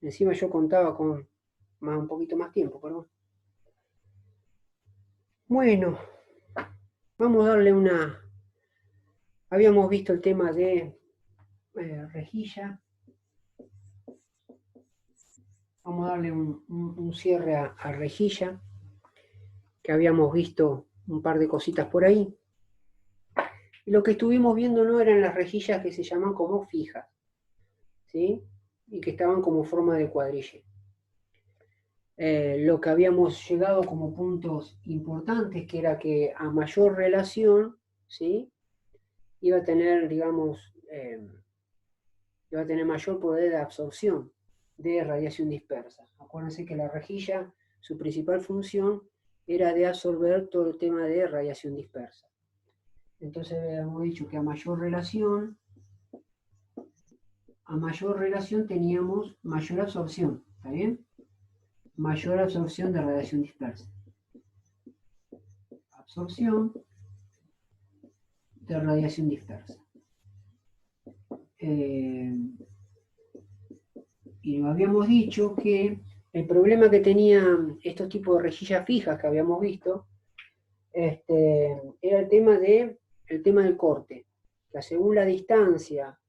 Encima yo contaba con un poquito más tiempo, pero bueno, vamos a darle una... Habíamos visto el tema de rejilla. Vamos a darle un cierre a rejilla, que habíamos visto un par de cositas por ahí. Y lo que estuvimos viendo no eran las rejillas que se llaman como fijas, ¿sí? Y que estaban como forma de cuadrilla. Lo que habíamos llegado como puntos importantes, que era que a mayor relación, ¿sí? Iba a tener, digamos, iba a tener mayor poder de absorción de radiación dispersa. Acuérdense que la rejilla, su principal función era de absorber todo el tema de radiación dispersa. Entonces habíamos dicho que a mayor relación teníamos mayor absorción, ¿está bien? Mayor absorción de radiación dispersa. Absorción de radiación dispersa. Y habíamos dicho que el problema que tenían estos tipos de rejillas fijas que habíamos visto era el tema del corte, que según la distancia,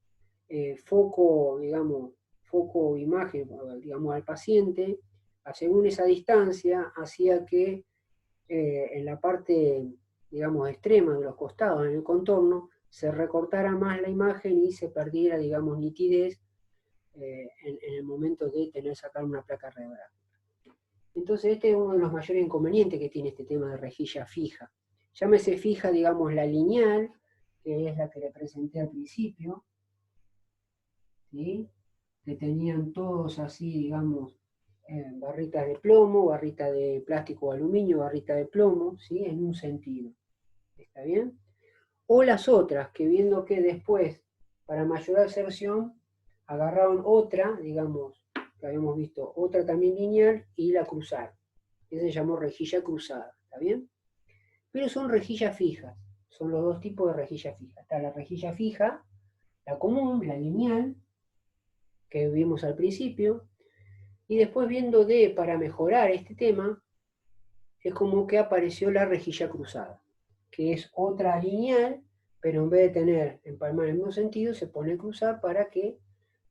foco, digamos, foco imagen, digamos, al paciente, según esa distancia, hacía que en la parte, digamos, extrema de los costados, en el contorno, se recortara más la imagen y se perdiera, digamos, nitidez en el momento de sacar una placa radiográfica. Entonces este es uno de los mayores inconvenientes que tiene este tema de rejilla fija. Llámese fija, digamos, la lineal, que es la que le presenté al principio, ¿sí? Que tenían todos así, digamos, barritas de plomo, barrita de plástico o aluminio, barrita de plomo, ¿sí? En un sentido. ¿Está bien? O las otras, que viendo que después, para mayor absorción, agarraron otra, digamos, que habíamos visto, otra también lineal, y la cruzaron. Esa se llamó rejilla cruzada, ¿está bien? Pero son rejillas fijas, son los dos tipos de rejilla fija. Está la rejilla fija, la común, la lineal, que vimos al principio, y después viendo para mejorar este tema, es como que apareció la rejilla cruzada, que es otra lineal, pero en vez de tener empalmar en el mismo sentido, se pone cruzada para que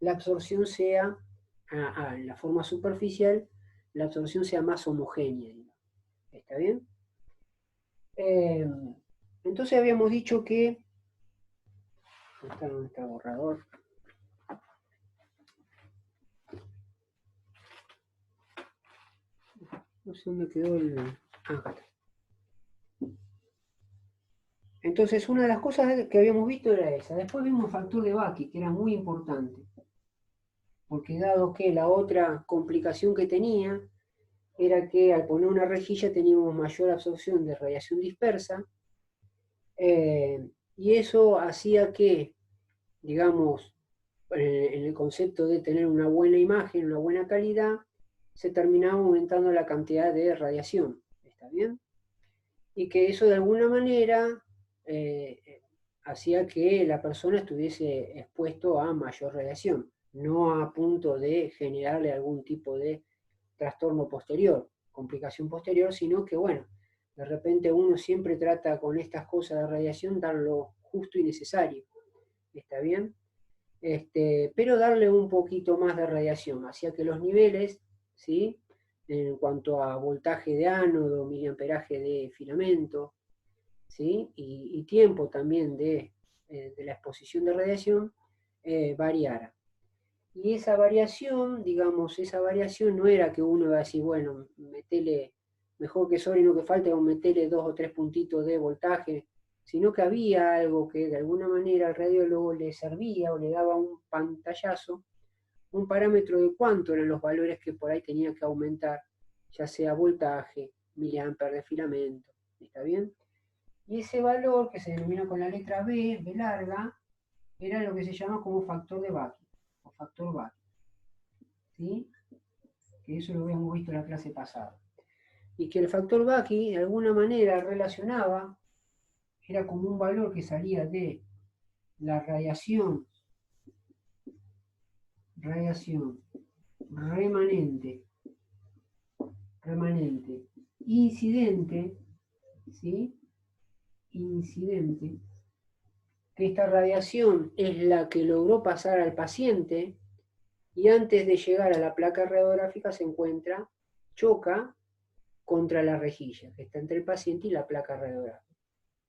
la absorción sea, en la forma superficial, la absorción sea más homogénea. ¿Está bien? Entonces habíamos dicho que... ¿Dónde está el borrador? No sé dónde quedó el... acá está. Entonces una de las cosas que habíamos visto era esa. Después vimos el factor de Bucky, que era muy importante. Porque dado que la otra complicación que tenía era que al poner una rejilla teníamos mayor absorción de radiación dispersa, y eso hacía que, digamos, en el concepto de tener una buena imagen, una buena calidad, se terminaba aumentando la cantidad de radiación, ¿está bien? Y que eso de alguna manera hacía que la persona estuviese expuesto a mayor radiación, no a punto de generarle algún tipo de trastorno posterior, complicación posterior, sino que, bueno, de repente uno siempre trata con estas cosas de radiación dar lo justo y necesario, ¿está bien? Pero darle un poquito más de radiación, hacía que los niveles, ¿sí? En cuanto a voltaje de ánodo, miliamperaje de filamento, ¿sí? Y tiempo también de la exposición de radiación, variara. Y esa variación, digamos, esa variación no era que uno iba a decir, bueno, metele, mejor que sobre y no que falte, o metele 2 o 3 puntitos de voltaje, sino que había algo que de alguna manera al radiólogo le servía o le daba un pantallazo, un parámetro de cuánto eran los valores que por ahí tenía que aumentar, ya sea voltaje, miliamperes de filamento, ¿está bien? Y ese valor que se denomina con la letra B, B larga, era lo que se llama como factor de Bucky, o factor Bucky, ¿sí? Que eso lo habíamos visto en la clase pasada. Y que el factor Bucky de alguna manera relacionaba, era como un valor que salía de la radiación remanente, incidente, ¿sí? Incidente, que esta radiación es la que logró pasar al paciente y antes de llegar a la placa radiográfica se encuentra, choca contra la rejilla, que está entre el paciente y la placa radiográfica.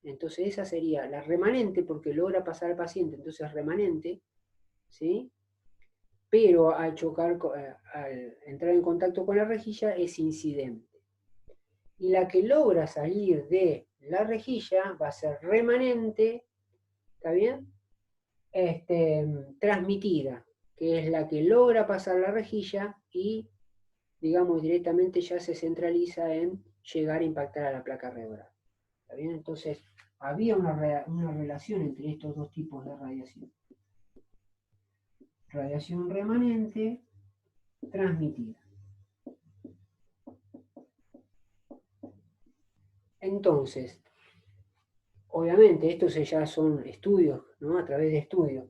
Entonces esa sería la remanente, porque logra pasar al paciente, entonces remanente, ¿sí? Pero al chocar, al entrar en contacto con la rejilla es incidente. Y la que logra salir de la rejilla va a ser remanente, ¿está bien? Transmitida, que es la que logra pasar la rejilla y, digamos, directamente ya se centraliza en llegar a impactar a la placa radiográfica. ¿Está bien? Entonces, había una relación entre estos dos tipos de radiación. Radiación remanente, transmitida. Entonces, obviamente, estos ya son estudios, ¿no? A través de estudios.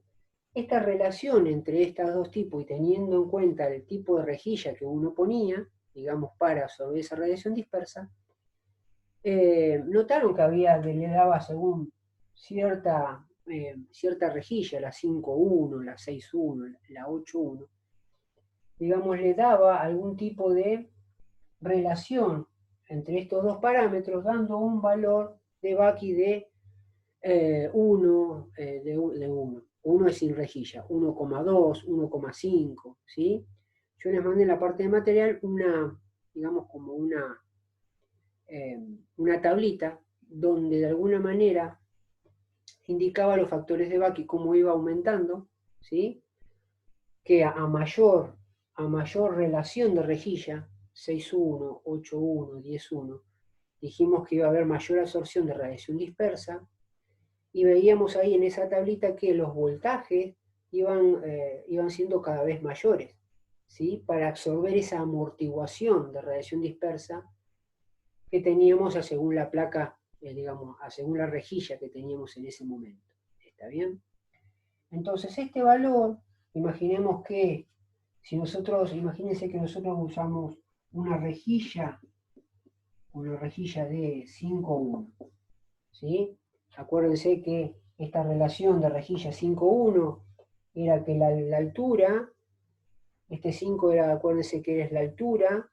Esta relación entre estos dos tipos y teniendo en cuenta el tipo de rejilla que uno ponía, digamos, para absorber esa radiación dispersa, notaron que le daba según cierta rejilla, la 5.1, la 6.1, la 8.1, digamos, le daba algún tipo de relación entre estos dos parámetros, dando un valor de Bucky de 1, de 1. 1 es sin rejilla, 1,2, 1,5, ¿sí? Yo les mandé en la parte de material digamos, como una tablita donde de alguna manera indicaba los factores de Bucky, cómo iba aumentando, ¿sí? Que a mayor relación de rejilla, 6.1, 8.1, 10.1, dijimos que iba a haber mayor absorción de radiación dispersa, y veíamos ahí en esa tablita que los voltajes iban siendo cada vez mayores, ¿sí? Para absorber esa amortiguación de radiación dispersa que teníamos según la placa, digamos, según la rejilla que teníamos en ese momento. ¿Está bien? Entonces este valor, imaginemos que imagínense que nosotros usamos una rejilla de 5.1, ¿sí? Acuérdense que esta relación de rejilla 5.1 era que la altura, este 5 era, acuérdense que es la altura,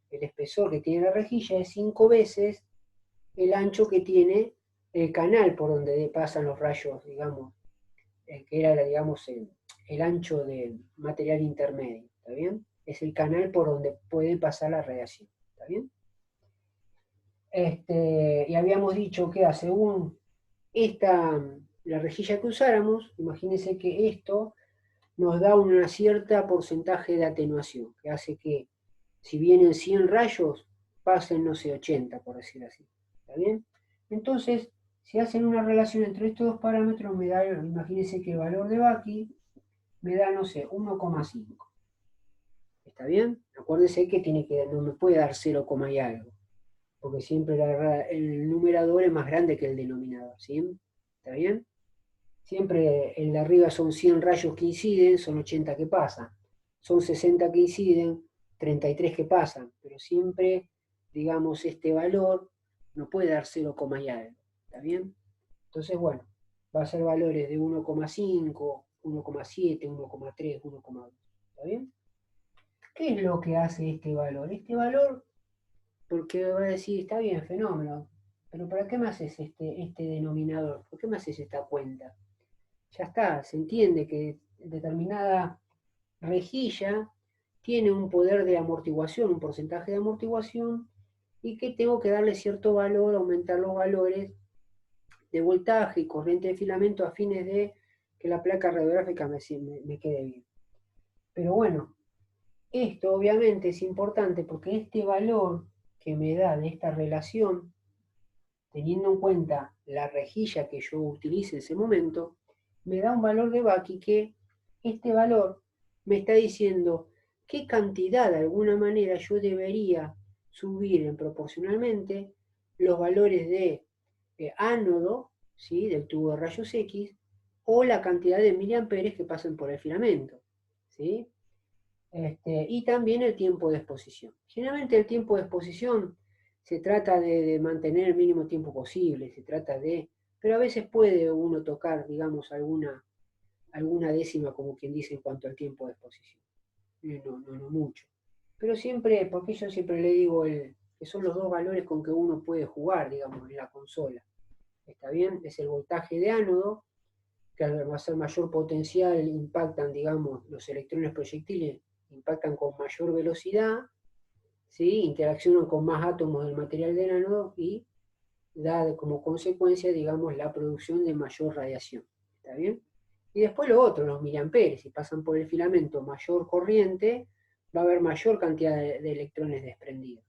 el espesor que tiene la rejilla es 5 veces el ancho que tiene el canal por donde pasan los rayos, digamos, que era, digamos, el ancho de material intermedio, ¿está bien? Es el canal por donde puede pasar la radiación, ¿está bien? Y habíamos dicho que según la rejilla que usáramos, imagínense que esto nos da un cierto porcentaje de atenuación, que hace que si vienen 100 rayos, pasen, no sé, 80, por decir así. ¿Está bien? Entonces, si hacen una relación entre estos dos parámetros, imagínense que el valor de Bucky me da, no sé, 1,5. ¿Está bien? Acuérdense que no me puede dar 0, y algo, porque siempre el numerador es más grande que el denominador, ¿sí? ¿Está bien? Siempre el de arriba son 100 rayos que inciden, son 80 que pasan. Son 60 que inciden, 33 que pasan. Pero siempre, digamos, este valor no puede dar 0, y algo. ¿Está bien? Entonces, bueno, va a ser valores de 1,5, 1,7, 1,3, 1,2. ¿Está bien? ¿Qué es lo que hace este valor? Este valor, porque va a decir, está bien, fenómeno, pero ¿para qué me haces este denominador? ¿Por qué me haces esta cuenta? Ya está, se entiende que determinada rejilla tiene un poder de amortiguación, un porcentaje de amortiguación, y que tengo que darle cierto valor, aumentar los valores de voltaje y corriente de filamento a fines de que la placa radiográfica me quede bien. Pero bueno, esto obviamente es importante porque este valor que me da de esta relación, teniendo en cuenta la rejilla que yo utilice en ese momento, me da un valor de Bucky que este valor me está diciendo qué cantidad de alguna manera yo debería subir proporcionalmente los valores de ánodo, ¿sí? Del tubo de rayos X, o la cantidad de miliamperes que pasan por el filamento, ¿sí? Y también el tiempo de exposición. Generalmente el tiempo de exposición se trata de mantener el mínimo tiempo posible, pero a veces puede uno tocar, digamos, alguna décima, como quien dice, en cuanto al tiempo de exposición. No mucho. Pero siempre, porque yo siempre le digo que son los dos valores con que uno puede jugar, digamos, en la consola. ¿Está bien? Es el voltaje de ánodo, que al hacer mayor potencial impactan, digamos, los electrones proyectiles, impactan con mayor velocidad, ¿sí? Interaccionan con más átomos del material del ánodo y da como consecuencia, digamos, la producción de mayor radiación. ¿Está bien? Y después lo otro, los miliamperes, si pasan por el filamento mayor corriente, va a haber mayor cantidad de electrones desprendidos.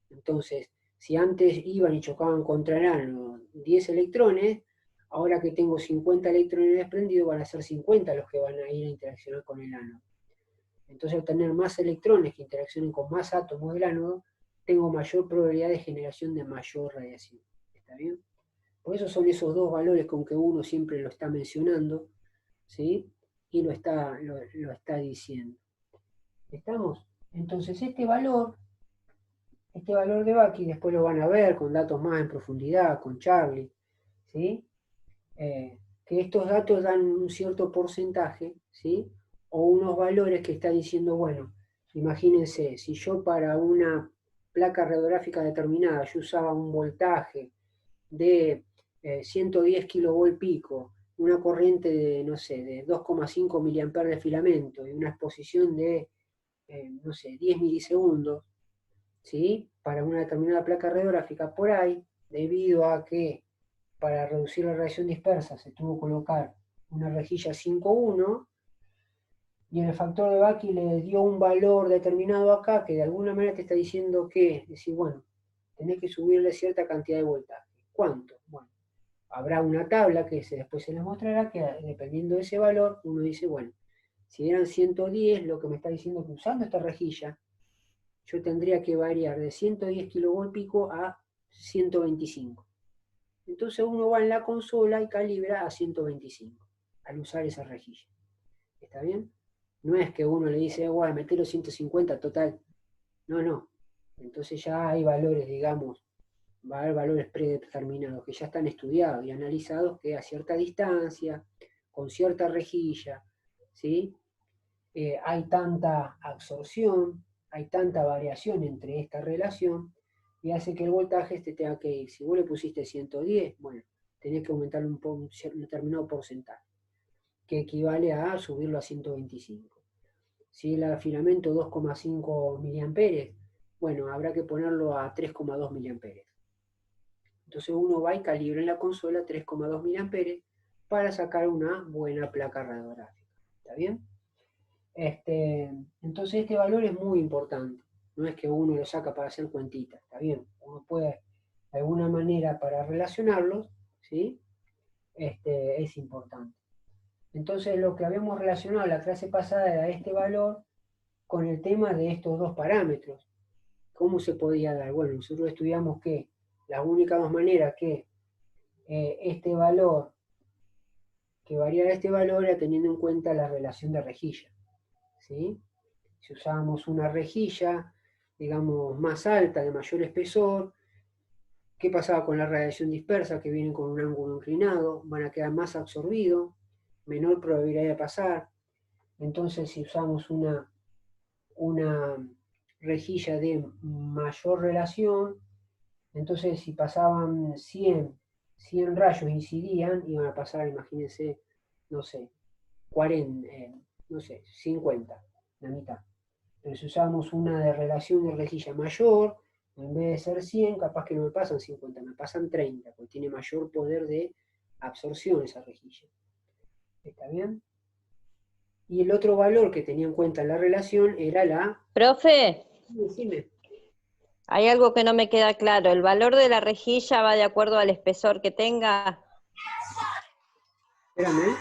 Entonces, si antes iban y chocaban contra el ánodo 10 electrones, ahora que tengo 50 electrones desprendidos, van a ser 50 los que van a ir a interaccionar con el ánodo. Entonces, al tener más electrones que interaccionen con más átomos del ánodo, tengo mayor probabilidad de generación de mayor radiación. ¿Está bien? Por eso son esos dos valores con que uno siempre lo está mencionando, ¿sí? Y lo está diciendo. ¿Estamos? Entonces, este valor de Bucky, después lo van a ver con datos más en profundidad, con Charlie, ¿sí? Que estos datos dan un cierto porcentaje, ¿sí? O unos valores que está diciendo, bueno, imagínense, si yo para una placa radiográfica determinada yo usaba un voltaje de 110 kilovolt pico, una corriente de, no sé, de 2,5 miliamperes de filamento y una exposición de, no sé, 10 milisegundos, ¿sí? Para una determinada placa radiográfica, por ahí, debido a que para reducir la radiación dispersa se tuvo que colocar una rejilla 5,1 y el factor de Bucky le dio un valor determinado acá que de alguna manera te está diciendo que, decir, bueno, tenés que subirle cierta cantidad de voltaje. ¿Cuánto? Bueno, habrá una tabla que después se les mostrará que dependiendo de ese valor, uno dice, bueno, si eran 110, lo que me está diciendo que usando esta rejilla, yo tendría que variar de 110 kilovolt pico a 125. Entonces uno va en la consola y calibra a 125 al usar esa rejilla. ¿Está bien? No es que uno le dice, bueno, metelo 150, total. No. Entonces ya hay valores, digamos, va a haber valores predeterminados que ya están estudiados y analizados que a cierta distancia, con cierta rejilla, ¿sí? Hay tanta absorción, hay tanta variación entre esta relación y hace que el voltaje tenga que ir. Si vos le pusiste 110, bueno, tenés que aumentarle un determinado porcentaje, que equivale a subirlo a 125. Si el filamento 2,5 miliamperes, bueno, habrá que ponerlo a 3,2 miliamperes. Entonces uno va y calibra en la consola 3,2 miliamperes para sacar una buena placa radiográfica. ¿Está bien? Entonces este valor es muy importante. No es que uno lo saca para hacer cuentitas, ¿está bien? Uno puede, de alguna manera, para relacionarlos, ¿sí? Es importante. Entonces lo que habíamos relacionado en la clase pasada era este valor con el tema de estos dos parámetros. ¿Cómo se podía dar? Bueno, nosotros estudiamos que las únicas dos maneras que este valor, que variara este valor era teniendo en cuenta la relación de rejilla, ¿sí? Si usábamos una rejilla, digamos, más alta, de mayor espesor, ¿qué pasaba con la radiación dispersa que vienen con un ángulo inclinado? Van a quedar más absorbidos, menor probabilidad de pasar. Entonces, si usamos una rejilla de mayor relación, entonces si pasaban 100 rayos incidían, iban a pasar, imagínense, no sé, 40, no sé, 50, la mitad. Pero si usamos una de relación de rejilla mayor, en vez de ser 100, capaz que no me pasan 50, me pasan 30, porque tiene mayor poder de absorción esa rejilla. ¿Está bien? Y el otro valor que tenía en cuenta en la relación era la... Profe, Decime. hay algo que no me queda claro. ¿El valor de la rejilla va de acuerdo al espesor que tenga? Espérame.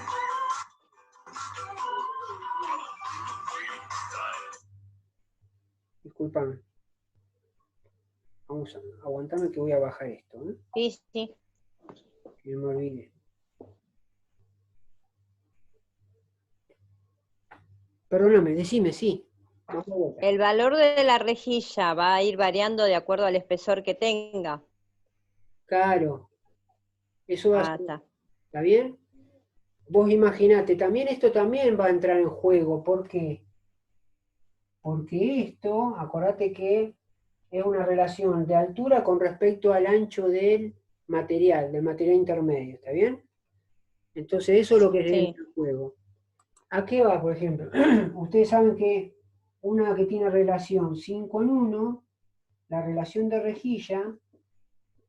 Disculpame. Vamos a aguantarme que voy a bajar esto, ¿eh? Sí. Que no me olvide. Perdóname, decime, sí. Vamos de vuelta. El valor de la rejilla va a ir variando de acuerdo al espesor que tenga. Claro, eso va a Ah, ser, está. ¿está bien? Vos imaginate, también esto también va a entrar en juego. ¿Por qué? Porque esto, acordate que es una relación de altura con respecto al ancho del material intermedio, ¿está bien? Entonces eso es lo que Sí. entra en juego. ¿A qué va, por ejemplo? Ustedes saben que una que tiene relación 5 en 1, la relación de rejilla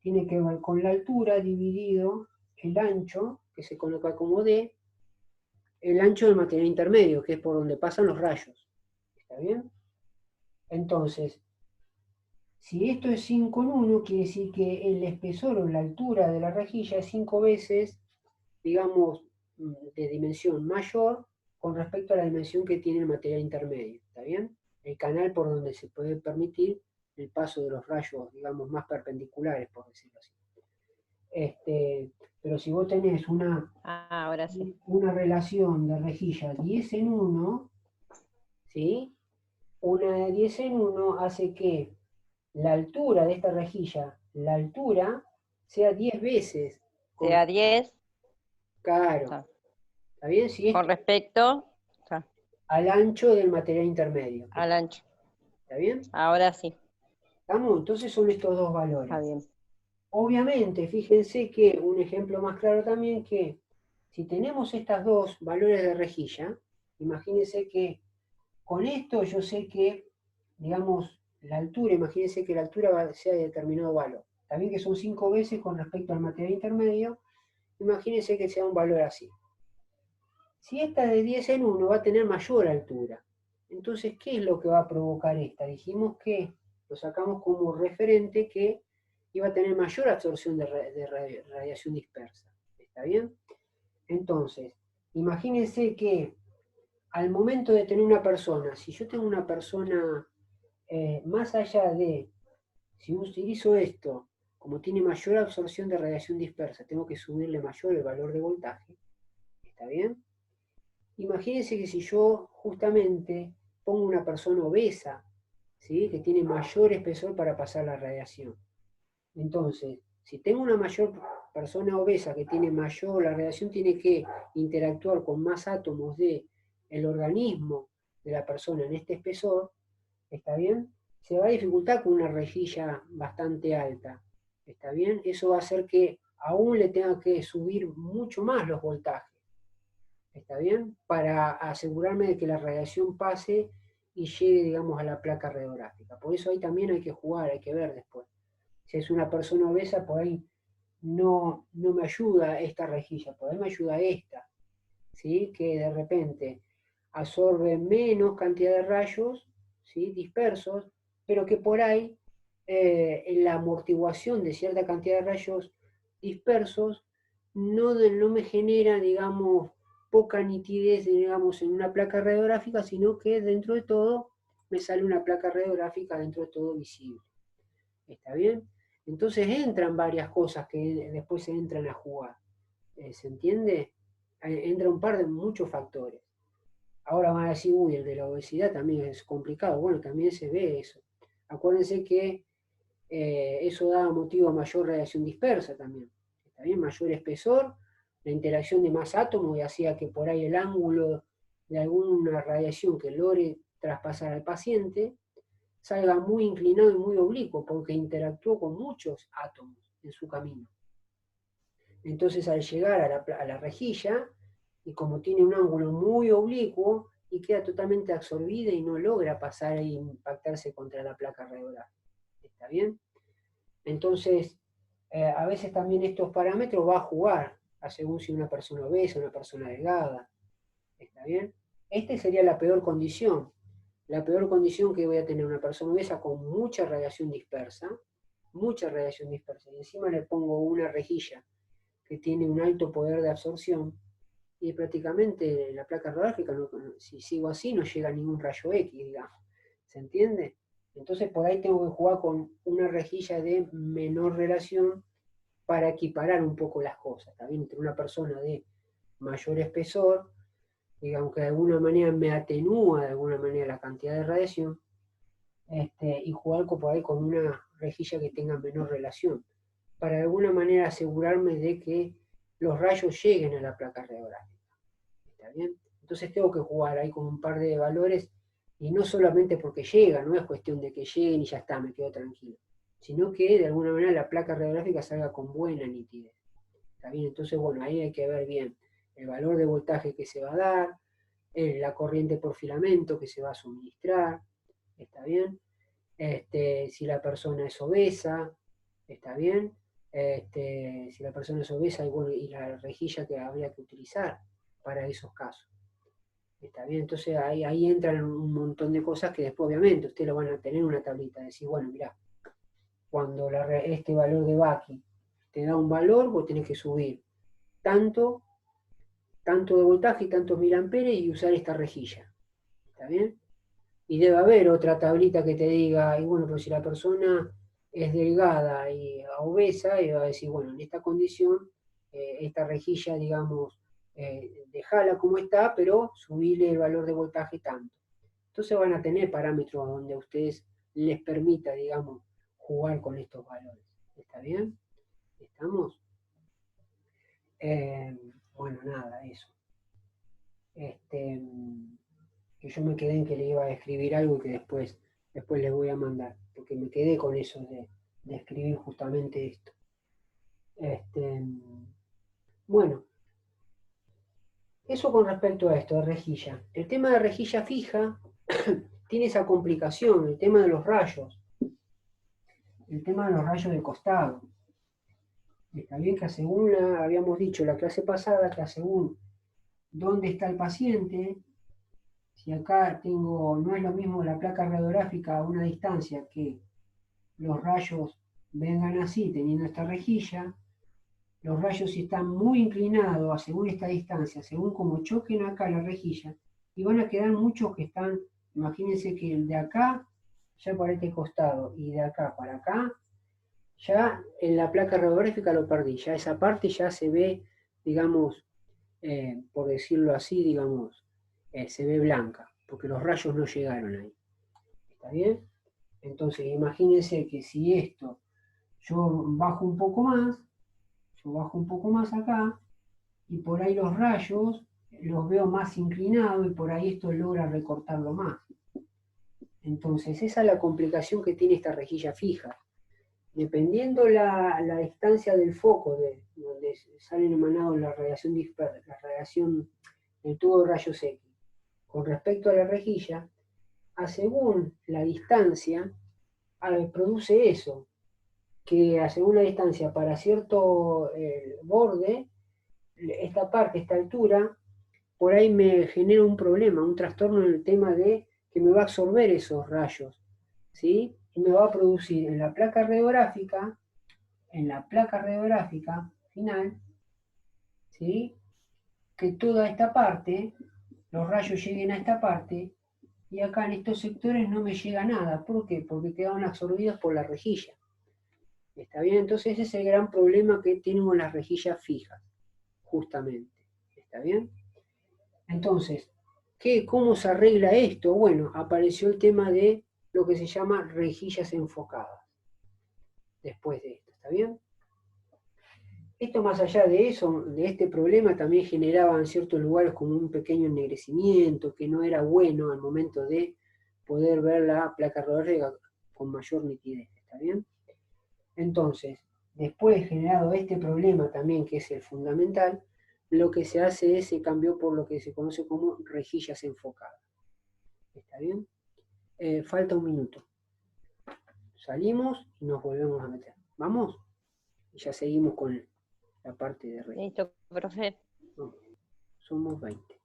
tiene que ver con la altura dividido el ancho, que se coloca como D, el ancho del material intermedio, que es por donde pasan los rayos. ¿Está bien? Entonces, si esto es 5 en 1, quiere decir que el espesor o la altura de la rejilla es 5 veces, digamos, de dimensión mayor con respecto a la dimensión que tiene el material intermedio. ¿Está bien? El canal por donde se puede permitir el paso de los rayos, digamos, más perpendiculares, por decirlo así. Pero si vos tenés Ah, ahora sí. una relación de rejilla 10 en 1, ¿sí? Una de 10 en 1 hace que la altura de esta rejilla, la altura, sea 10 veces Sea 10, caro. está. ¿Está bien? Si Con esto respecto está, al ancho del material intermedio. al ancho. ¿Está bien? Ahora sí, ¿Estamos? Entonces son estos dos está valores. bien. Obviamente, fíjense que un ejemplo más claro también que si tenemos estos dos valores de rejilla, imagínense que con esto yo sé que, digamos, la altura, imagínense que la altura sea de determinado valor. También que son 5 veces con respecto al material intermedio, imagínense que sea un valor así. Si esta de 10 en 1 va a tener mayor altura, entonces, ¿qué es lo que va a provocar esta? Dijimos que lo sacamos como referente que iba a tener mayor absorción de radiación dispersa. ¿Está bien? Entonces, imagínense que al momento de tener una persona, si yo tengo una persona más allá de, si utilizo esto, como tiene mayor absorción de radiación dispersa, tengo que subirle mayor el valor de voltaje. ¿Está bien? Imagínense que si yo justamente pongo una persona obesa, ¿sí? Que tiene mayor espesor para pasar la radiación. Entonces, si tengo una mayor persona obesa que tiene mayor, la radiación tiene que interactuar con más átomos del organismo de la persona en este espesor, ¿está bien? Se va a dificultar con una rejilla bastante alta, ¿está bien? Eso va a hacer que aún le tenga que subir mucho más los voltajes. ¿Está bien? Para asegurarme de que la radiación pase y llegue, digamos, a la placa radiográfica. Por eso ahí también hay que jugar, hay que ver después. Si es una persona obesa, por ahí no me ayuda esta rejilla, por ahí me ayuda esta, ¿sí? Que de repente absorbe menos cantidad de rayos, ¿sí? Dispersos, pero que por ahí en la amortiguación de cierta cantidad de rayos dispersos no me genera, digamos, poca nitidez, digamos, en una placa radiográfica, sino que dentro de todo me sale una placa radiográfica dentro de todo visible. ¿Está bien? Entonces entran varias cosas que después se entran a jugar. ¿Se entiende? Entra un par de muchos factores. Ahora van a decir, uy, el de la obesidad también es complicado. Bueno, también se ve eso. Acuérdense que eso daba motivo a mayor radiación dispersa también. ¿Está bien? Mayor espesor, la interacción de más átomos y hacía que por ahí el ángulo de alguna radiación que logre traspasar al paciente salga muy inclinado y muy oblicuo porque interactuó con muchos átomos en su camino. Entonces al llegar a la rejilla, y como tiene un ángulo muy oblicuo, y queda totalmente absorbida y no logra pasar e impactarse contra la placa radiográfica. ¿Está bien? Entonces, a veces también estos parámetros va a jugar, a según si una persona obesa, una persona delgada. ¿Está bien? Esta sería la peor condición. La peor condición que voy a tener una persona obesa con mucha radiación dispersa, y encima le pongo una rejilla que tiene un alto poder de absorción, y prácticamente la placa radiográfica, si sigo así, no llega a ningún rayo X, digamos. ¿Se entiende? Entonces por ahí tengo que jugar con una rejilla de menor relación para equiparar un poco las cosas. También entre una persona de mayor espesor digamos que de alguna manera me atenúa de alguna manera la cantidad de radiación, y jugar por ahí con una rejilla que tenga menor relación, para de alguna manera asegurarme de que los rayos lleguen a la placa radiográfica. ¿Está bien? Entonces tengo que jugar ahí con un par de valores, y no solamente porque llega, no es cuestión de que lleguen y ya está, me quedo tranquilo, sino que de alguna manera la placa radiográfica salga con buena nitidez. ¿Está bien? Entonces, bueno, ahí hay que ver bien el valor de voltaje que se va a dar, la corriente por filamento que se va a suministrar, ¿está bien? Si la persona es obesa, ¿está bien? Si la persona es obesa, y, bueno, y la rejilla que habría que utilizar para esos casos. ¿Está bien? Entonces ahí entran un montón de cosas que después obviamente ustedes lo van a tener una tablita, decir, bueno, mirá, cuando este valor de Bucky te da un valor, vos tenés que subir tanto de voltaje y tantos miliamperes y usar esta rejilla. ¿Está bien? Y debe haber otra tablita que te diga, y bueno, pero si la persona es delgada y obesa, y va a decir, bueno, en esta condición, esta rejilla, digamos, dejala como está, pero subirle el valor de voltaje tanto. Entonces van a tener parámetros donde a ustedes les permita, digamos, jugar con estos valores. ¿Está bien? ¿Estamos? Bueno, nada, eso. Que yo me quedé en que le iba a escribir algo y que después les voy a mandar, porque me quedé con eso de escribir justamente esto. Bueno, eso con respecto a esto, de rejilla. El tema de rejilla fija tiene esa complicación, el tema de los rayos de costado. Está bien que según habíamos dicho la clase pasada, que según dónde está el paciente, si acá no es lo mismo la placa radiográfica a una distancia que los rayos vengan así, teniendo esta rejilla, los rayos si están muy inclinados según esta distancia, según como choquen acá la rejilla, y van a quedar muchos que están, imagínense que el de acá, ya para este costado, y de acá para acá, ya en la placa radiográfica lo perdí, ya esa parte ya se ve, digamos, por decirlo así, digamos, se ve blanca, porque los rayos no llegaron ahí. ¿Está bien? Entonces, imagínense que si esto, yo bajo un poco más acá, y por ahí los rayos los veo más inclinados, y por ahí esto logra recortarlo más. Entonces, esa es la complicación que tiene esta rejilla fija. Dependiendo la distancia del foco, de donde salen emanados la radiación dispersa, la radiación del tubo de rayos X, con respecto a la rejilla, según la distancia, produce eso, que según la distancia para cierto borde, esta parte, esta altura, por ahí me genera un problema, un trastorno en el tema de que me va a absorber esos rayos, ¿sí? Y me va a producir en la placa radiográfica final, ¿sí? Que toda esta parte, los rayos lleguen a esta parte, y acá en estos sectores no me llega nada. ¿Por qué? Porque quedaron absorbidos por la rejilla. ¿Está bien? Entonces ese es el gran problema que tenemos las rejillas fijas, justamente. ¿Está bien? Entonces, ¿cómo se arregla esto? Bueno, apareció el tema de lo que se llama rejillas enfocadas. Después de esto, ¿está bien? Esto, más allá de eso, de este problema, también generaba en ciertos lugares como un pequeño ennegrecimiento que no era bueno al momento de poder ver la placa radiográfica con mayor nitidez. ¿Está bien? Entonces, después de generado este problema también, que es el fundamental, lo que se hace es se cambió por lo que se conoce como rejillas enfocadas. ¿Está bien? Falta un minuto. Salimos y nos volvemos a meter. ¿Vamos? Y ya seguimos con la parte de rejillas. Listo, profe. Somos 20.